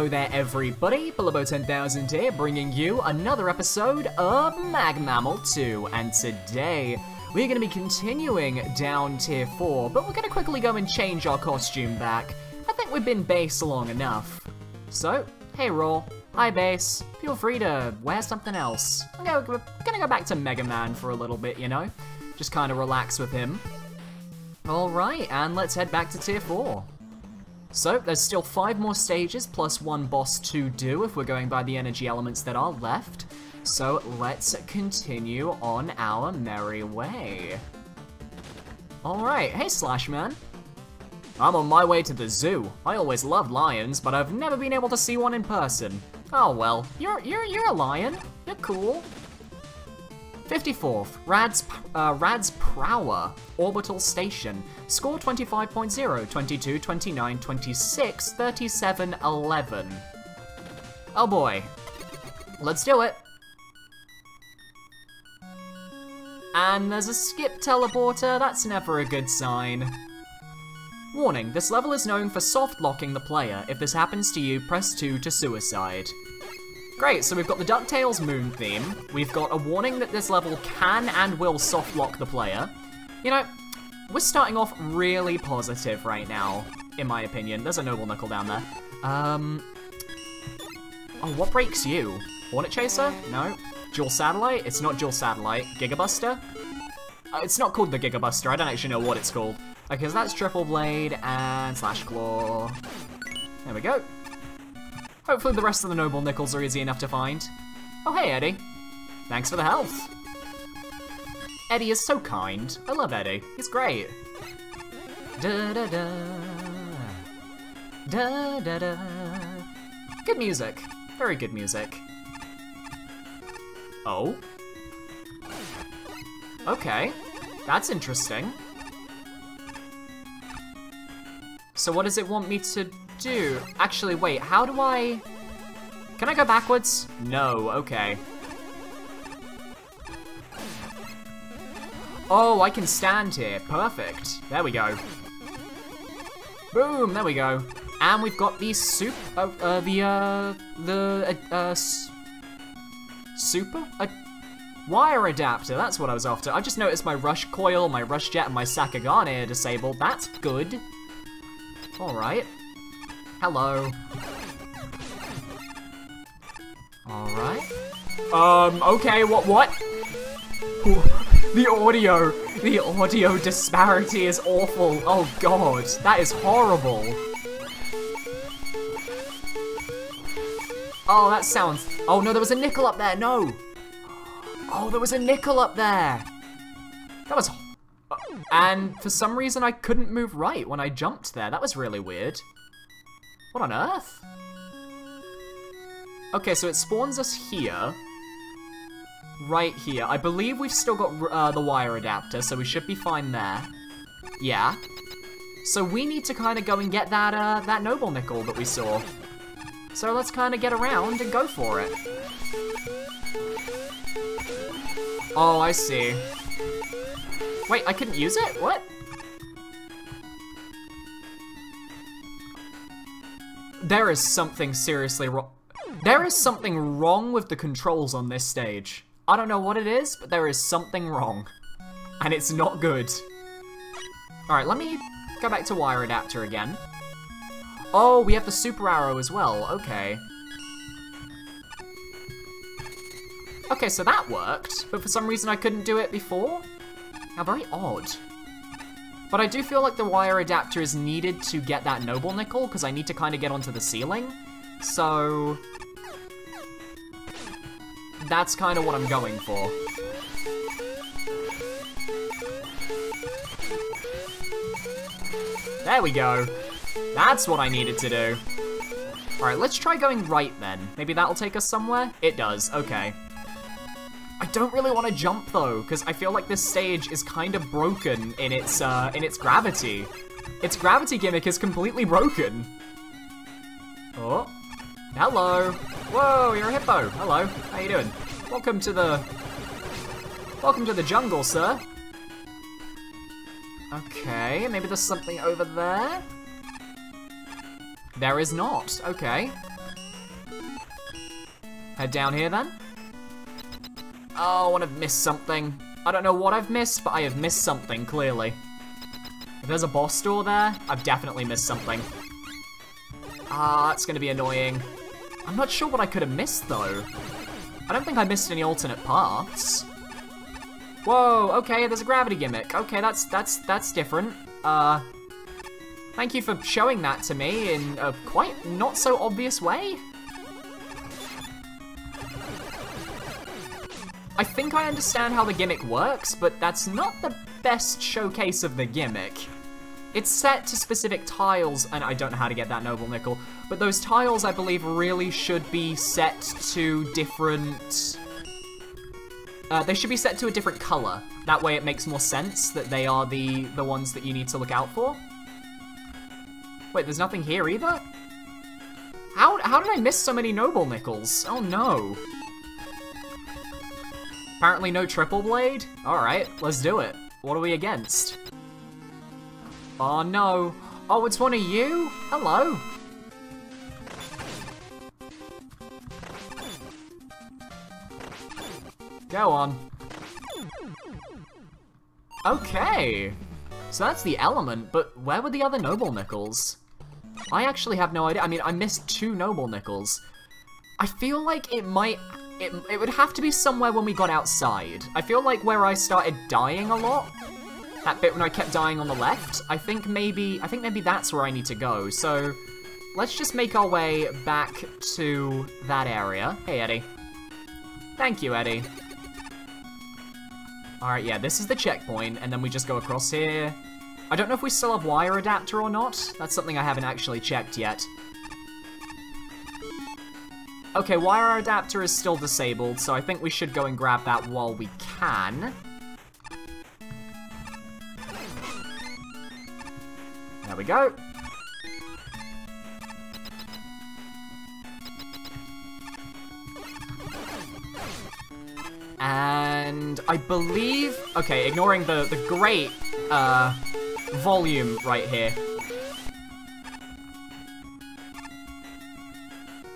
Hello there everybody, Palermo10,000 here, bringing you another episode of Mag Mammal 2, and today we're going to be continuing down tier 4, but we're going to quickly go and change our costume back. I think we've been base long enough. So, hey Raw, hi base, feel free to wear something else. I'm gonna go back to Mega Man for a little bit, you know? Just kind of relax with him. Alright, and let's head back to tier 4. So, there's still 5 more stages plus 1 boss to do if we're going by the energy elements that are left. So, let's continue on our merry way. Alright, hey Slashman. I'm on my way to the zoo. I always loved lions, but I've never been able to see one in person. Oh well, you're a lion. You're cool. 54th, Rad's Prower, Orbital Station. Score 25.0, 22, 29, 26, 37, 11. Oh boy. Let's do it. And there's a skip teleporter, that's never a good sign. Warning, this level is known for soft locking the player. If this happens to you, press 2 to suicide. Great, so we've got the DuckTales moon theme. We've got a warning that this level can and will soft lock the player. You know, we're starting off really positive right now, in my opinion. There's a Noble Nickel down there. Oh, what breaks you? Hornet Chaser? No. Dual Satellite? It's not Dual Satellite. Gigabuster? It's not called the Gigabuster. I don't actually know what it's called. Okay, so that's Triple Blade and Slash Claw. There we go. Hopefully the rest of the Noble Nickels are easy enough to find. Oh hey Eddie. Thanks for the health. Eddie is so kind. I love Eddie. He's great. Da da da. Da da da. Good music. Very good music. Oh. Okay. That's interesting. So what does it want me to do? Actually, wait, how do I... Can I go backwards? No, okay. Oh, I can stand here. Perfect. There we go. Boom, there we go. And we've got the super wire adapter. That's what I was after. I just noticed my rush coil, my rush jet, and my Sakagane are disabled. That's good. Alright. Hello. Alright. Okay, what? The audio disparity is awful. Oh god, that is horrible. Oh, that sounds... Oh no, there was a nickel up there, no! Oh, there was a nickel up there! That was... And for some reason I couldn't move right when I jumped there. That was really weird. What on earth? Okay, so it spawns us here. Right here. I believe we've still got the wire adapter, so we should be fine there. Yeah. So we need to kind of go and get that, that Noble Nickel that we saw. So let's kind of get around and go for it. Oh, I see. Wait, I couldn't use it? What? There is something seriously wrong. There is something wrong with the controls on this stage. I don't know what it is, but there is something wrong. And it's not good. Alright, let me go back to wire adapter again. Oh, we have the super arrow as well. Okay. Okay, so that worked, but for some reason I couldn't do it before? How very odd. But I do feel like the wire adapter is needed to get that Noble Nickel, because I need to kind of get onto the ceiling. So... that's kind of what I'm going for. There we go. That's what I needed to do. Alright, let's try going right then. Maybe that'll take us somewhere? It does, okay. I don't really want to jump though, because I feel like this stage is kind of broken in its gravity. Its gravity gimmick is completely broken. Oh, hello. Whoa, you're a hippo. Hello, how you doing? Welcome to the jungle, sir. Okay, maybe there's something over there. There is not. Okay. Head down here then. Oh, and I've missed something. I don't know what I've missed, but I have missed something, clearly. If there's a boss door there, I've definitely missed something. Ah, that's gonna be annoying. I'm not sure what I could have missed, though. I don't think I missed any alternate paths. Whoa, okay, there's a gravity gimmick. Okay, that's different. Thank you for showing that to me in a quite not so obvious way. I think I understand how the gimmick works, but that's not the best showcase of the gimmick. It's set to specific tiles, and I don't know how to get that noble nickel, but those tiles, I believe, really should be set to different... they should be set to a different color. That way it makes more sense that they are the ones that you need to look out for. Wait, there's nothing here either? How did I miss so many noble nickels? Oh no. Apparently no triple blade? Alright, let's do it. What are we against? Oh no. Oh, it's one of you? Hello. Go on. Okay. So that's the element, but where were the other noble nickels? I actually have no idea. I mean, I missed 2 noble nickels. I feel like it might... It would have to be somewhere when we got outside. I feel like where I started dying a lot, that bit when I kept dying on the left, I think maybe that's where I need to go. So let's just make our way back to that area. Hey, Eddie. Thank you, Eddie. Alright, yeah, this is the checkpoint, and then we just go across here. I don't know if we still have wire adapter or not. That's something I haven't actually checked yet. Okay, wire adapter is still disabled, so I think we should go and grab that while we can. There we go. And I believe... Okay, ignoring the great volume right here.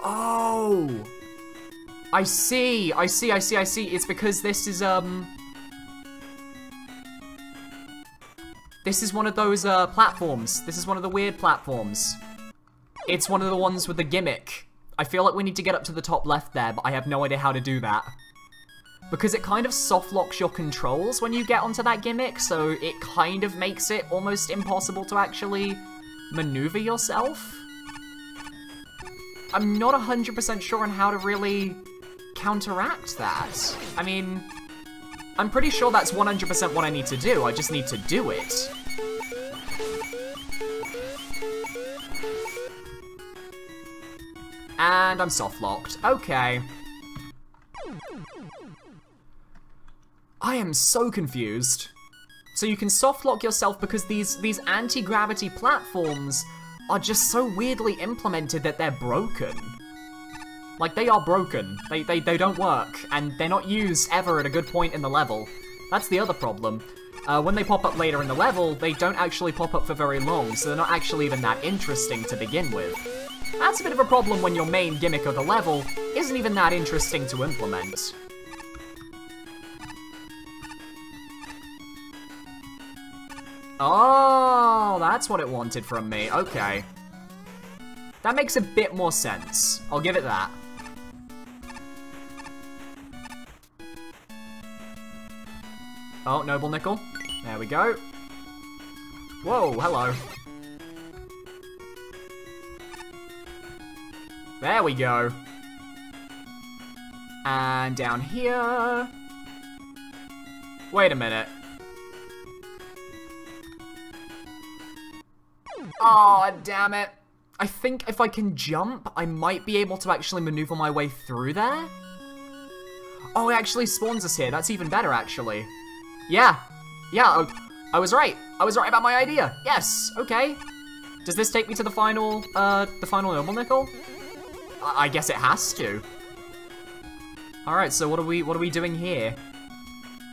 Oh! I see. It's because this is, this is one of those, platforms. This is one of the weird platforms. It's one of the ones with the gimmick. I feel like we need to get up to the top left there, but I have no idea how to do that. Because it kind of soft locks your controls when you get onto that gimmick, so it kind of makes it almost impossible to actually maneuver yourself. I'm not 100% sure on how to really counteract that. I mean, I'm pretty sure that's 100% what I need to do, I just need to do it. And I'm soft-locked. Okay. I am so confused. So you can soft-lock yourself because these anti-gravity platforms are just so weirdly implemented that they're broken. Like, they are broken. They don't work, and they're not used ever at a good point in the level. That's the other problem. When they pop up later in the level, they don't actually pop up for very long, so they're not actually even that interesting to begin with. That's a bit of a problem when your main gimmick of the level isn't even that interesting to implement. Oh, that's what it wanted from me. Okay. That makes a bit more sense. I'll give it that. Oh, noble nickel. There we go. Whoa, hello. There we go. And down here... Wait a minute. Oh, damn it. I think if I can jump, I might be able to actually maneuver my way through there. Oh, it actually spawns us here. That's even better, actually. Yeah. Yeah, I was right. I was right about my idea. Yes, okay. Does this take me to the final noble nickel? I guess it has to. Alright, so what are we doing here?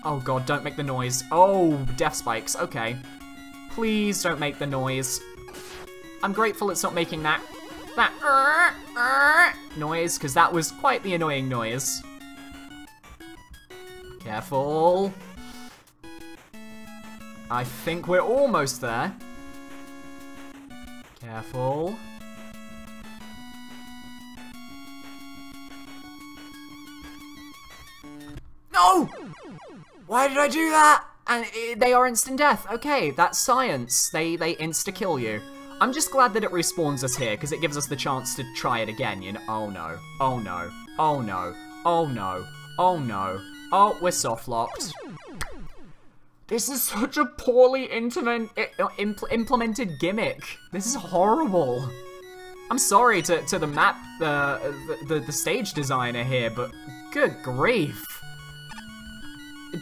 Oh god, don't make the noise. Oh, death spikes, okay. Please don't make the noise. I'm grateful it's not making that that noise, because that was quite the annoying noise. Careful. I think we're almost there. Careful. No! Why did I do that? And they are instant death. Okay, that's science. They insta-kill you. I'm just glad that it respawns us here, because it gives us the chance to try it again, you know? Oh no. Oh no. Oh no. Oh no. Oh no. Oh, we're soft-locked. This is such a poorly implemented gimmick. This is horrible. I'm sorry to the map, the stage designer here, but good grief.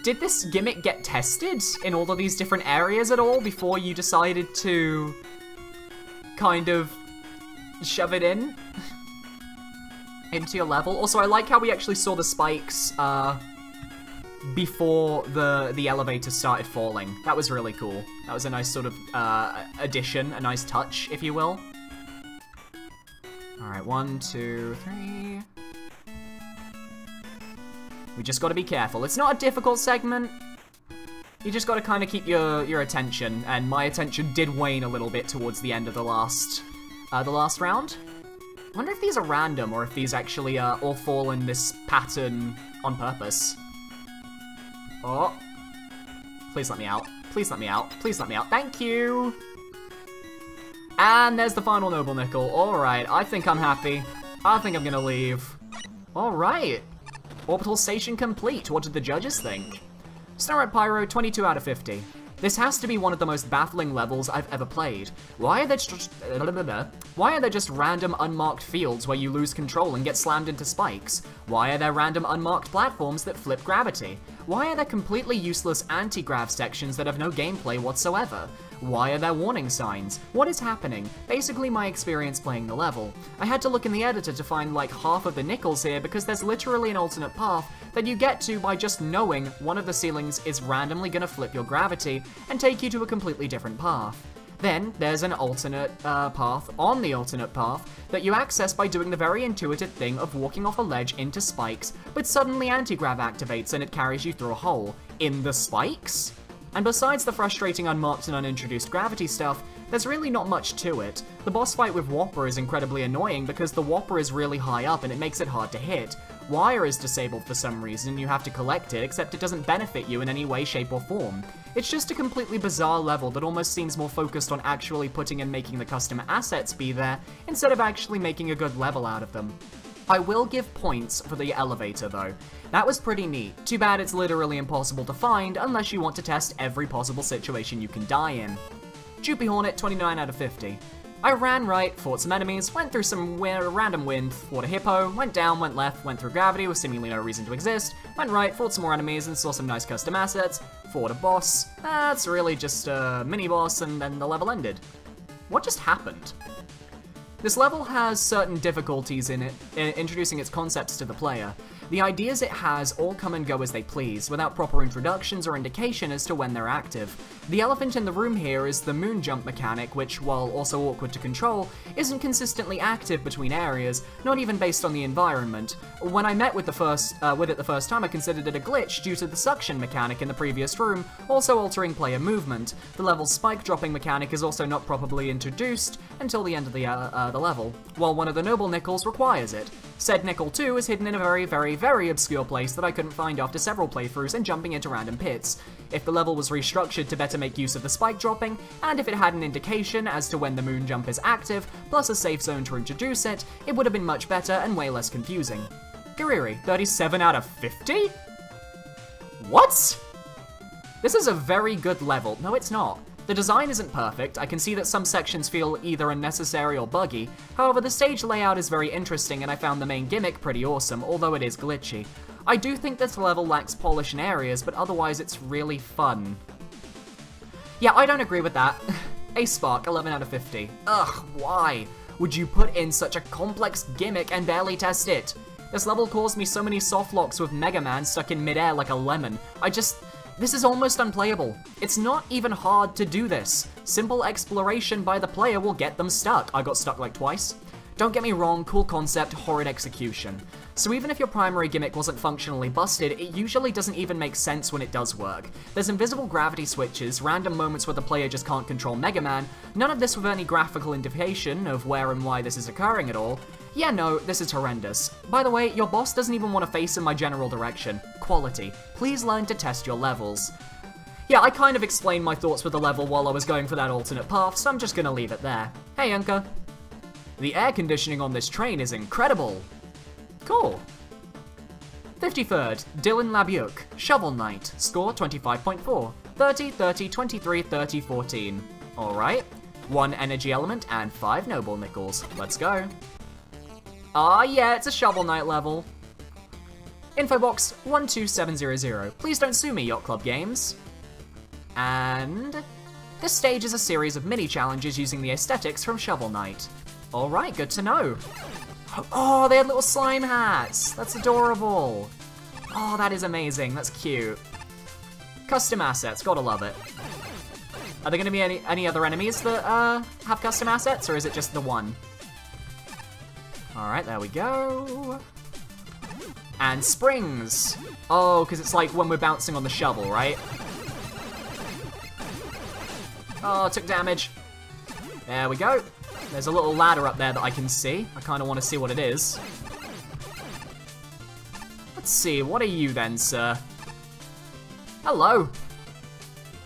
Did this gimmick get tested in all of these different areas at all before you decided to kind of shove it in into your level? Also, I like how we actually saw the spikes before the elevator started falling. That was really cool. That was a nice sort of addition, a nice touch, if you will. Alright, 1, 2, 3. We just gotta be careful. It's not a difficult segment. You just gotta kind of keep your attention, and my attention did wane a little bit towards the end of the last round. I wonder if these are random, or if these actually all fall in this pattern on purpose. Oh. Please let me out. Please let me out. Please let me out. Thank you! And there's the final Noble Nickel. Alright, I think I'm happy. I think I'm gonna leave. Alright. Orbital station complete. What did the judges think? Snow Red Pyro, 22 out of 50. This has to be one of the most baffling levels I've ever played. Why are there just random unmarked fields where you lose control and get slammed into spikes? Why are there random unmarked platforms that flip gravity? Why are there completely useless anti-grav sections that have no gameplay whatsoever? Why are there warning signs? What is happening? Basically my experience playing the level. I had to look in the editor to find like half of the nickels here because there's literally an alternate path that you get to by just knowing one of the ceilings is randomly gonna flip your gravity and take you to a completely different path. Then, there's an alternate path on the alternate path that you access by doing the very intuitive thing of walking off a ledge into spikes, but suddenly anti-grav activates and it carries you through a hole. In the spikes? And besides the frustrating unmarked and unintroduced gravity stuff, there's really not much to it. The boss fight with Whopper is incredibly annoying because the Whopper is really high up and it makes it hard to hit. Wire is disabled for some reason, you have to collect it, except it doesn't benefit you in any way, shape, or form. It's just a completely bizarre level that almost seems more focused on actually putting and making the custom assets be there, instead of actually making a good level out of them. I will give points for the elevator though. That was pretty neat. Too bad it's literally impossible to find unless you want to test every possible situation you can die in. Droopy Hornet, 29 out of 50. I ran right, fought some enemies, went through some random wind, fought a hippo, went down, went left, went through gravity with seemingly no reason to exist, went right, fought some more enemies and saw some nice custom assets, fought a boss. That's really just a mini-boss and then the level ended. What just happened? This level has certain difficulties in it, introducing its concepts to the player. The ideas it has all come and go as they please, without proper introductions or indication as to when they're active. The elephant in the room here is the moon jump mechanic, which, while also awkward to control, isn't consistently active between areas, not even based on the environment. When I met with it the first time, I considered it a glitch due to the suction mechanic in the previous room, also altering player movement. The level's spike dropping mechanic is also not properly introduced until the end of the level, while one of the noble nickels requires it. Said nickel 2 is hidden in a very obscure place that I couldn't find after several playthroughs and jumping into random pits. If the level was restructured to better make use of the spike dropping, and if it had an indication as to when the moon jump is active, plus a safe zone to introduce it, it would have been much better and way less confusing. Gariri, 37 out of 50? What? This is a very good level. No, it's not. The design isn't perfect. I can see that some sections feel either unnecessary or buggy. However, the stage layout is very interesting and I found the main gimmick pretty awesome, although it is glitchy. I do think this level lacks polish in areas, but otherwise it's really fun. Yeah, I don't agree with that. Ace Spark, 11 out of 50. Ugh, why would you put in such a complex gimmick and barely test it? This level caused me so many softlocks with Mega Man stuck in midair like a lemon. This is almost unplayable. It's not even hard to do this. Simple exploration by the player will get them stuck. I got stuck like twice. Don't get me wrong, cool concept, horrid execution. So even if your primary gimmick wasn't functionally busted, it usually doesn't even make sense when it does work. There's invisible gravity switches, random moments where the player just can't control Mega Man, none of this with any graphical indication of where and why this is occurring at all. Yeah, no, this is horrendous. By the way, your boss doesn't even want to face in my general direction. Quality. Please learn to test your levels. Yeah, I kind of explained my thoughts with the level while I was going for that alternate path, so I'm just gonna leave it there. Hey, Unka. The air conditioning on this train is incredible. Cool. 53rd, Dylan Labiuk, Shovel Knight, score 25.4. 30, 30, 23, 30, 14. Alright. 1 energy element and 5 noble nickels. Let's go. Ah, yeah, it's a Shovel Knight level. Infobox 12700. Please don't sue me, Yacht Club Games. And this stage is a series of mini challenges using the aesthetics from Shovel Knight. Alright, good to know. Oh, they had little slime hats. That's adorable. Oh, that is amazing. That's cute. Custom assets, gotta love it. Are there gonna be any other enemies that have custom assets, or is it just the one? Alright, there we go. And springs. Oh, because it's like when we're bouncing on the shovel, right? Oh, took damage. There we go. There's a little ladder up there that I can see. I kind of want to see what it is. Let's see, what are you then, sir? Hello.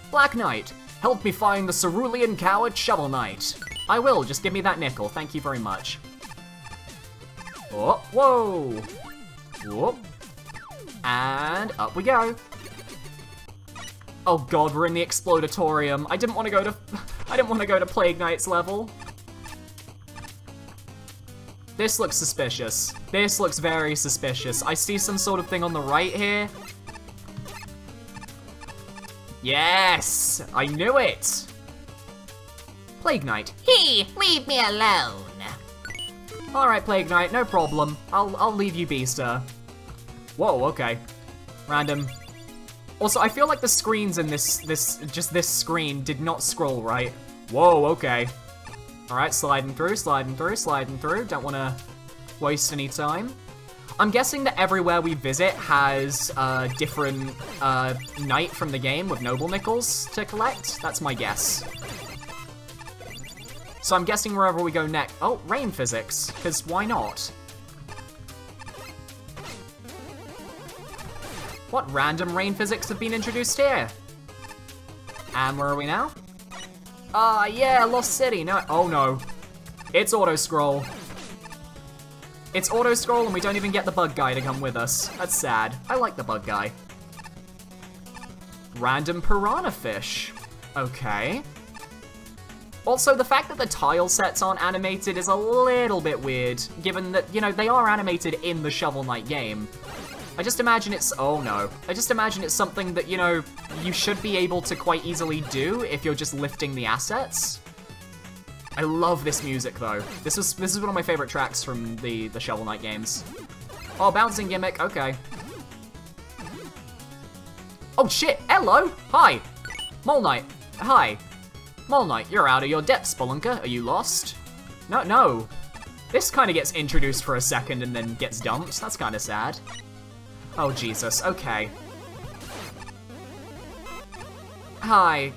Black Knight, help me find the cerulean coward Shovel Knight. I will, just give me that nickel, thank you very much. Oh, whoa. Whoop. And up we go. Oh god, we're in the Explodatorium. I didn't want to go to Plague Knight's level. This looks suspicious. This looks very suspicious. I see some sort of thing on the right here. Yes! I knew it! Plague Knight. Hey, leave me alone. Alright, Plague Knight, no problem. I'll leave you be, sir. Whoa, okay. Random. Also, I feel like the screens in this screen did not scroll right. Whoa, okay. Alright, sliding through, sliding through, sliding through. Don't want to waste any time. I'm guessing that everywhere we visit has a different knight from the game with noble nickels to collect. That's my guess. So I'm guessing wherever we go next... Oh, rain physics, because why not? What random rain physics have been introduced here? And where are we now? Yeah, Lost City. No, oh no. It's auto-scroll. It's auto-scroll and we don't even get the bug guy to come with us. That's sad. I like the bug guy. Random piranha fish. Okay. Also, the fact that the tile sets aren't animated is a little bit weird, given that, you know, they are animated in the Shovel Knight game. I just imagine it's... Oh no. I just imagine it's something that, you know, you should be able to quite easily do if you're just lifting the assets. I love this music, though. This is one of my favorite tracks from the Shovel Knight games. Oh, bouncing gimmick. Okay. Oh, shit. Hello. Hi. Mole Knight. Hi. Mole Knight, you're out of your depth, Spelunker. Are you lost? No, no. This kind of gets introduced for a second and then gets dumped. That's kind of sad. Oh, Jesus. Okay. Hi.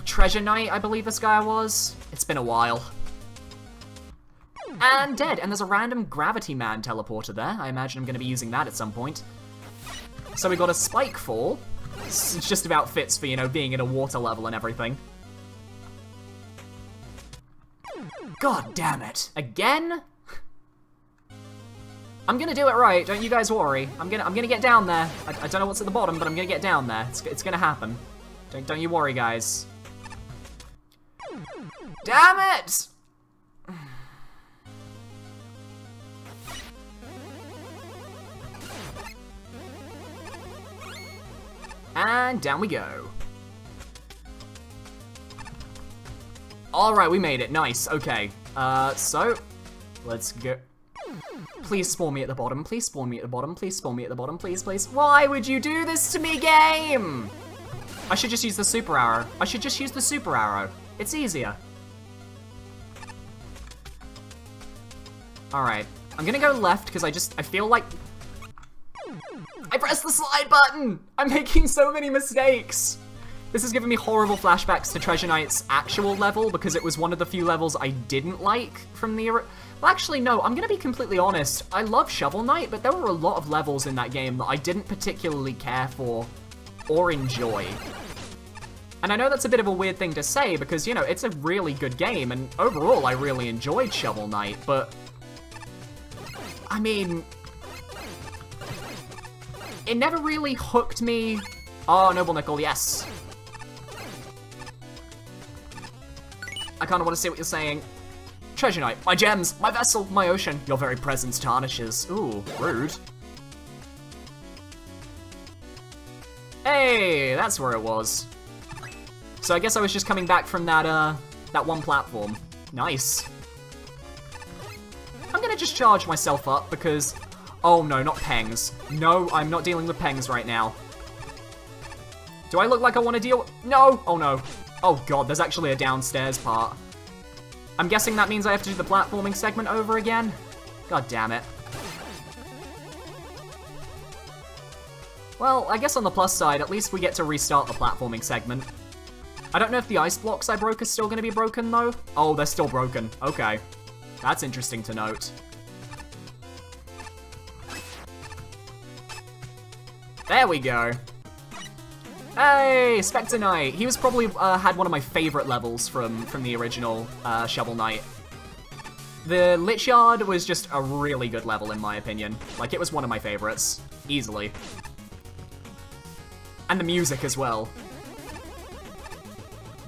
Treasure Knight, I believe this guy was. It's been a while. And dead. And there's a random Gravity Man teleporter there. I imagine I'm going to be using that at some point. So we got a Spike Fall. It just about fits for, you know, being in a water level and everything. God damn it. Again? I'm gonna do it right, don't you guys worry. I'm gonna get down there. I don't know what's at the bottom, but I'm gonna get down there. It's gonna happen. Don't you worry, guys. Damn it! And down we go. Alright, we made it. Nice. Okay. So, let's go. Please spawn me at the bottom. Please spawn me at the bottom. Please spawn me at the bottom. Please, please. Why would you do this to me, game? I should just use the super arrow. I should just use the super arrow. It's easier. Alright. I'm gonna go left because I feel like... I pressed the slide button! I'm making so many mistakes! This is giving me horrible flashbacks to Treasure Knight's actual level because it was one of the few levels I didn't like from the... Well, actually, no, I'm gonna be completely honest. I love Shovel Knight, but there were a lot of levels in that game that I didn't particularly care for or enjoy. And I know that's a bit of a weird thing to say because, you know, it's a really good game, and overall I really enjoyed Shovel Knight, but... I mean... It never really hooked me. Oh, Noble Nickel, yes. I kinda wanna see what you're saying. Treasure Knight, my gems, my vessel, my ocean, your very presence tarnishes. Ooh, rude. Hey, that's where it was. So I guess I was just coming back from that one platform. Nice. I'm gonna just charge myself up because... Oh no, not pengs. No, I'm not dealing with pengs right now. Do I look like I want to deal... No! Oh no. Oh god, there's actually a downstairs part. I'm guessing that means I have to do the platforming segment over again? God damn it. Well, I guess on the plus side, at least we get to restart the platforming segment. I don't know if the ice blocks I broke are still going to be broken, though. Oh, they're still broken. Okay. That's interesting to note. There we go. Hey, Spectre Knight. He was probably had one of my favorite levels from the original Shovel Knight. The Lich Yard was just a really good level in my opinion. Like, it was one of my favorites. Easily. And the music as well.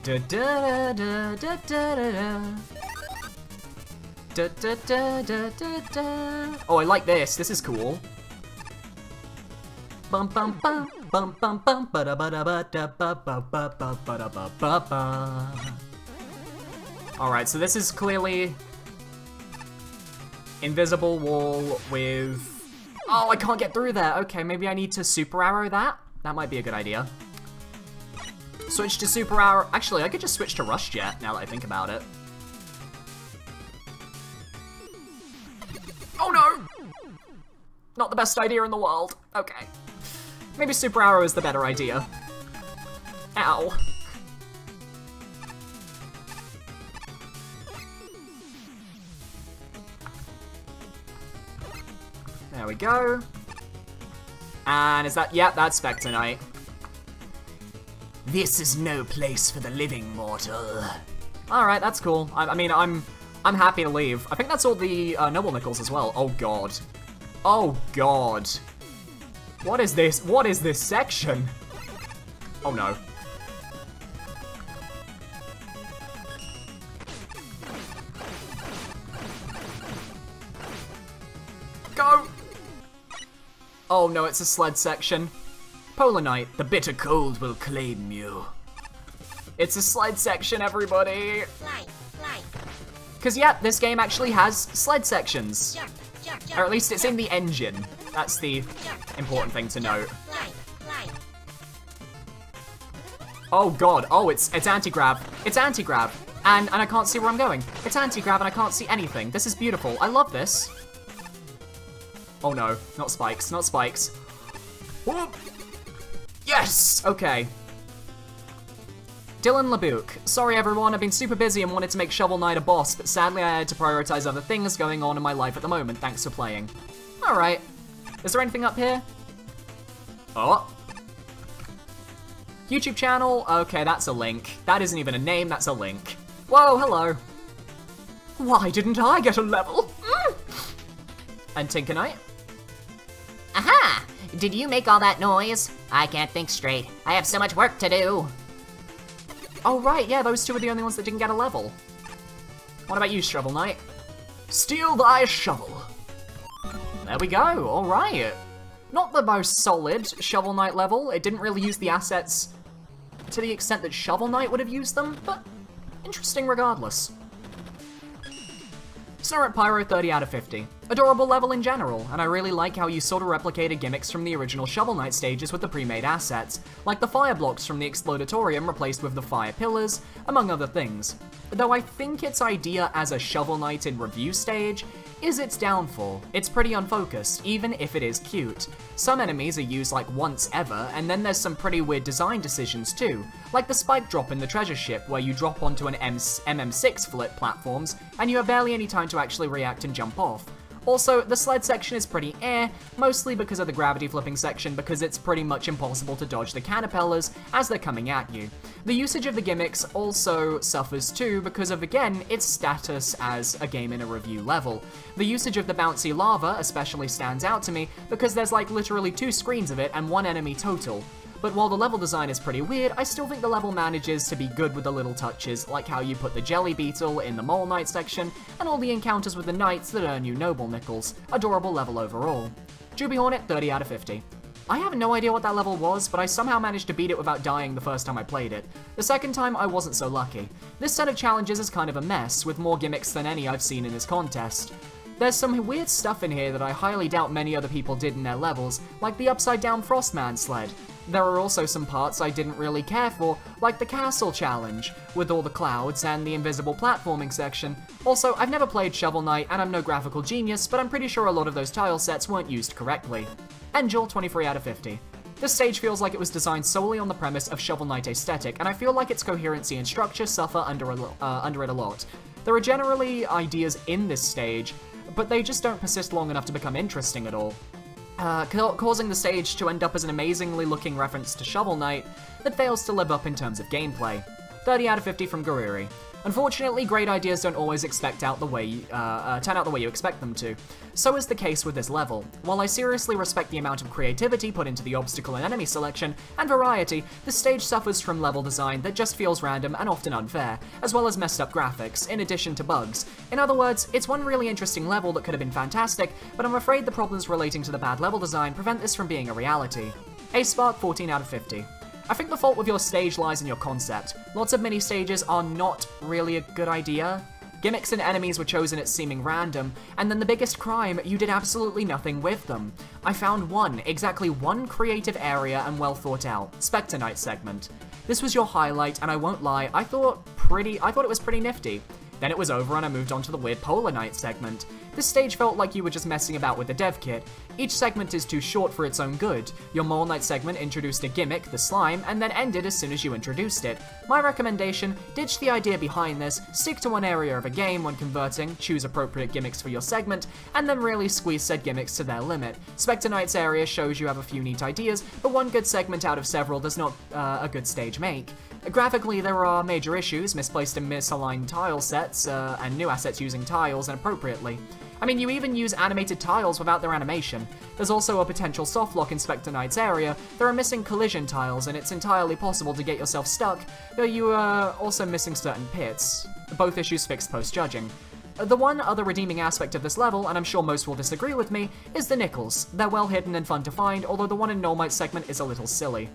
Da da da da da da da da da da da da. Oh, I like this. This is cool. Bum bum bum bum bum bum ba da ba da ba da ba ba ba ba ba da ba ba ba. All right, so this is clearly invisible wall with. Oh, I can't get through there. Okay, maybe I need to super arrow that. That might be a good idea. Switch to super arrow. Actually, I could just switch to Rush Jet now that I think about it. Oh no! Not the best idea in the world. Okay. Maybe super arrow is the better idea. Ow. There we go. And is that... Yeah, that's Spectre Knight. This is no place for the living, mortal. Alright, that's cool. I mean, I'm happy to leave. I think that's all the Noble Nickels as well. Oh god. Oh god. What is this? What is this section? Oh no. Go! Oh no, it's a sled section. Polar Knight, the bitter cold will claim you. It's a sled section, everybody! Slide, slide. Because, yeah, this game actually has sled sections. Jump, jump, jump. Or at least it's in the engine. That's the important thing to note. Slide, slide. Oh god, oh, it's anti-grav. It's anti-grav. And I can't see where I'm going. It's anti-grav and I can't see anything. This is beautiful. I love this. Oh no, not spikes, not spikes. Whoop. Yes! Okay. Dylan LeBouc. Sorry everyone, I've been super busy and wanted to make Shovel Knight a boss, but sadly I had to prioritize other things going on in my life at the moment. Thanks for playing. Alright. Is there anything up here? Oh. YouTube channel? Okay, that's a link. That isn't even a name, that's a link. Whoa, hello. Why didn't I get a level? And Tinker Knight? Aha! Did you make all that noise? I can't think straight. I have so much work to do. Oh right, yeah, those two are the only ones that didn't get a level. What about you, Shovel Knight? Steal thy shovel. There we go, alright. Not the most solid Shovel Knight level. It didn't really use the assets to the extent that Shovel Knight would have used them, but interesting regardless. Snoret Pyro 30 out of 50. Adorable level in general, and I really like how you sort of replicated gimmicks from the original Shovel Knight stages with the pre-made assets, like the fire blocks from the Explodatorium replaced with the fire pillars, among other things. Though I think its idea as a Shovel Knight in review stage is its downfall. It's pretty unfocused, even if it is cute. Some enemies are used like once ever, and then there's some pretty weird design decisions too, like the spike drop in the treasure ship where you drop onto an MM6 flip platforms, and you have barely any time to actually react and jump off. Also, the sled section is pretty mostly because of the gravity flipping section, because it's pretty much impossible to dodge the caterpillars as they're coming at you. The usage of the gimmicks also suffers too because of, again, its status as a game in a review level. The usage of the bouncy lava especially stands out to me because there's like literally 2 screens of it and 1 enemy total. But while the level design is pretty weird, I still think the level manages to be good with the little touches, like how you put the jelly beetle in the mole knight section, and all the encounters with the knights that earn you noble nickels. Adorable level overall. Juby Hornet, 30 out of 50. I have no idea what that level was, but I somehow managed to beat it without dying the first time I played it. The second time, I wasn't so lucky. This set of challenges is kind of a mess, with more gimmicks than any I've seen in this contest. There's some weird stuff in here that I highly doubt many other people did in their levels, like the upside down Frostman sled. There are also some parts I didn't really care for, like the castle challenge, with all the clouds and the invisible platforming section. Also, I've never played Shovel Knight and I'm no graphical genius, but I'm pretty sure a lot of those tile sets weren't used correctly. Angel, 23 out of 50. This stage feels like it was designed solely on the premise of Shovel Knight aesthetic, and I feel like its coherency and structure suffer under it a lot. There are generally ideas in this stage, but they just don't persist long enough to become interesting at all. Causing the stage to end up as an amazingly looking reference to Shovel Knight that fails to live up in terms of gameplay. 30 out of 50 from Garuri. Unfortunately, great ideas don't always turn out the way you expect them to. So is the case with this level. While I seriously respect the amount of creativity put into the obstacle and enemy selection, and variety, the stage suffers from level design that just feels random and often unfair, as well as messed up graphics, in addition to bugs. In other words, it's one really interesting level that could have been fantastic, but I'm afraid the problems relating to the bad level design prevent this from being a reality. A-Spark, 14 out of 50. I think the fault with your stage lies in your concept. Lots of mini-stages are not really a good idea. Gimmicks and enemies were chosen at seeming random, and then the biggest crime, you did absolutely nothing with them. I found exactly one creative area and well thought out, Spectre Knight segment. This was your highlight, and I won't lie, I thought it was pretty nifty. Then it was over and I moved on to the weird Polar Knight segment. This stage felt like you were just messing about with the dev kit. Each segment is too short for its own good. Your Mole Knight segment introduced a gimmick, the slime, and then ended as soon as you introduced it. My recommendation, ditch the idea behind this, stick to one area of a game when converting, choose appropriate gimmicks for your segment, and then really squeeze said gimmicks to their limit. Spectre Knight's area shows you have a few neat ideas, but one good segment out of several does not a good stage make. Graphically, there are major issues, misplaced and misaligned tile sets, and new assets using tiles inappropriately. I mean, you even use animated tiles without their animation. There's also a potential softlock in Spectre Knight's area, there are missing collision tiles, and it's entirely possible to get yourself stuck, though you are also missing certain pits. Both issues fixed post-judging. The one other redeeming aspect of this level, and I'm sure most will disagree with me, is the nickels. They're well hidden and fun to find, although the one in Null segment is a little silly.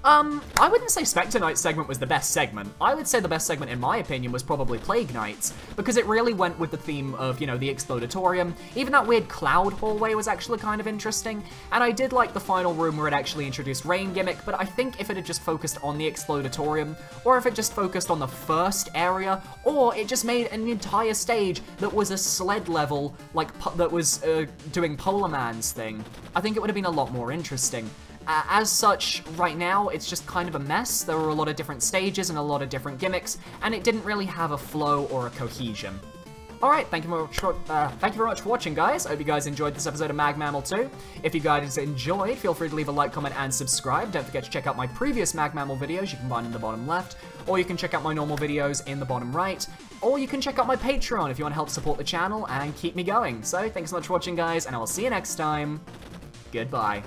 I wouldn't say Spectre Knight segment was the best segment. I would say the best segment, in my opinion, was probably Plague Knights, because it really went with the theme of, you know, the Explodatorium. Even that weird cloud hallway was actually kind of interesting, and I did like the final room where it actually introduced rain gimmick, but I think if it had just focused on the Explodatorium, or if it just focused on the first area, or it just made an entire stage that was a sled level, like, that was doing Polar Man's thing, I think it would have been a lot more interesting. As such, right now, it's just kind of a mess. There were a lot of different stages and a lot of different gimmicks, and it didn't really have a flow or a cohesion. Alright, thank you very much for watching, guys. I hope you guys enjoyed this episode of Mag Mammal 2. If you guys enjoyed, feel free to leave a like, comment, and subscribe. Don't forget to check out my previous Mag Mammal videos. You can find in the bottom left, or you can check out my normal videos in the bottom right, or you can check out my Patreon if you want to help support the channel and keep me going. So, thanks so much for watching, guys, and I will see you next time. Goodbye.